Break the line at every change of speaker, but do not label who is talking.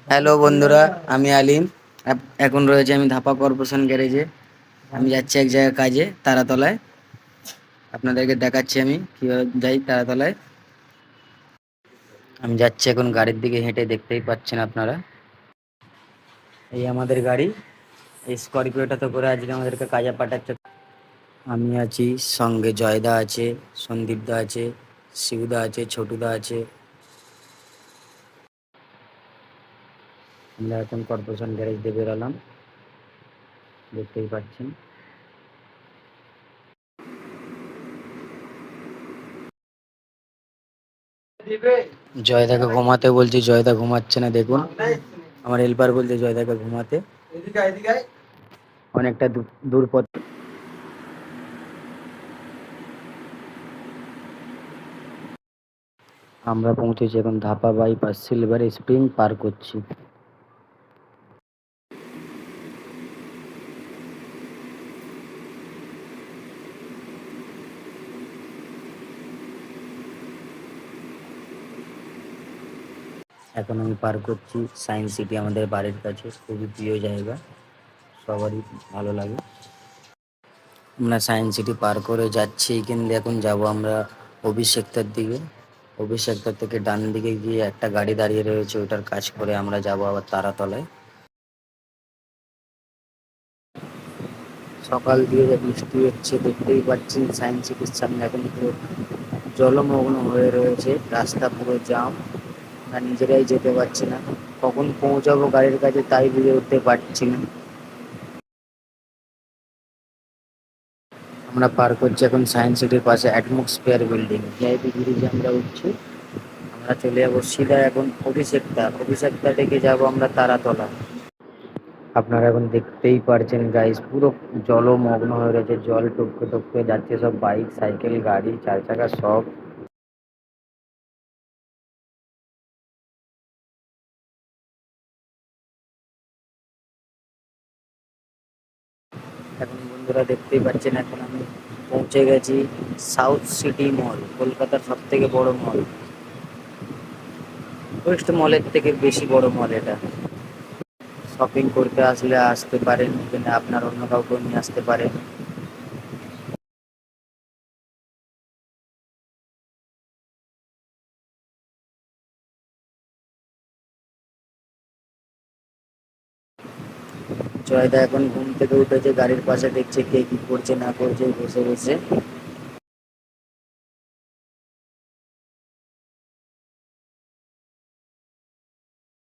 Hello বন্ধুরা, আমি আলিম। এখন রয়েছে আমি ধাপা কর্পোরেশন গ্যারেজে। আমি যাচ্ছি এক জায়গায় কাজে, তারাতলায়। আপনাদেরকে দেখাচ্ছি আমি কীভাবে যাই তারাতলায়। আমি যাচ্ছি এখন গাড়ির দিকে হেঁটে, দেখতেই পাচ্ছেন আপনারা। এই আমাদের গাড়ি, এই স্করপিওটাতে করে আজকে আমাদেরকে কাজে পাঠাচ্ছে। আমি আছি, সঙ্গে জয়দা আছে, সন্দীপদা আছে, শিবুদা আছে, ছোটুদা আছে। আমরা এখন কর্পোরেশন গ্যারেজ দিয়ে বেরোলাম, দেখতেই পাচ্ছেন। জয়দাকে ঘুমাতে বলছি, জয়দা ঘুমাচ্ছে না। দেখুন, আমার হেল্পার বলছে জয়দাকে ঘুমাতে। অনেকটা দূর পথ। আমরা পৌঁছেছি এখন ধাপা বাইপাস, সিলভার স্প্রিং পার করছি। এখন আমি পার করছি সায়েন্স সিটি, আমাদের বাড়ির কাছে, খুবই প্রিয় জায়গা, সবারই ভালো লাগে। আমরা সায়েন্স সিটি পার করে যাচ্ছি, কিন্তু এখন যাব আমরা অফিস সেক্টর দিকে। অফিস সেক্টর থেকে ডান দিকে গিয়ে একটা গাড়ি দাঁড়িয়ে রয়েছে, ওটার কাজ করে আমরা যাব আবার তারাতলায়। সকাল দিয়ে যে বৃষ্টি হচ্ছে, দেখতেই পাচ্ছেন সায়েন্স সিটির সামনে এখন পুরো জলমগ্ন হয়ে রয়েছে, রাস্তা পুরো জাম। আমরা নিজেরাই যেতে পারছি না, কখন পৌঁছাবো গাড়ির কাছে তাই বুঝে উঠতে পারছি না। আমরা পার করছি এখন সায়েন্স সিটির পাশে অ্যাটমসফিয়ার বিল্ডিং, ভিআইপি ব্রিজে আমরা উঠছি। আমরা চলে যাবো সিধা এখন অভিষেকটা থেকে যাবো আমরা তারাতলা। আপনারা এখন দেখতেই পারছেন গাইস, পুরো জলমগ্ন হয়ে রয়েছে, জল টপকে টপকে যাচ্ছে, সব বাইক, সাইকেল, গাড়ি, চার চাকা সব। এখন বন্ধুরা দেখতেই পাচ্ছেন, এখন আমি পৌঁছে গেছি সাউথ সিটি মল, কলকাতার সব থেকে বড় মল। ওয়েস্ট মলের থেকে বেশি বড় মল এটা। শপিং করতে আসলে আসতে পারেন, এখানে আপনার অন্য কাউকে নিয়ে আসতে পারেন। জয়দা এখন ঘুম থেকে উঠেছে, গাড়ির পাশে দেখছে কে কি করছে না করছে বসে বসে।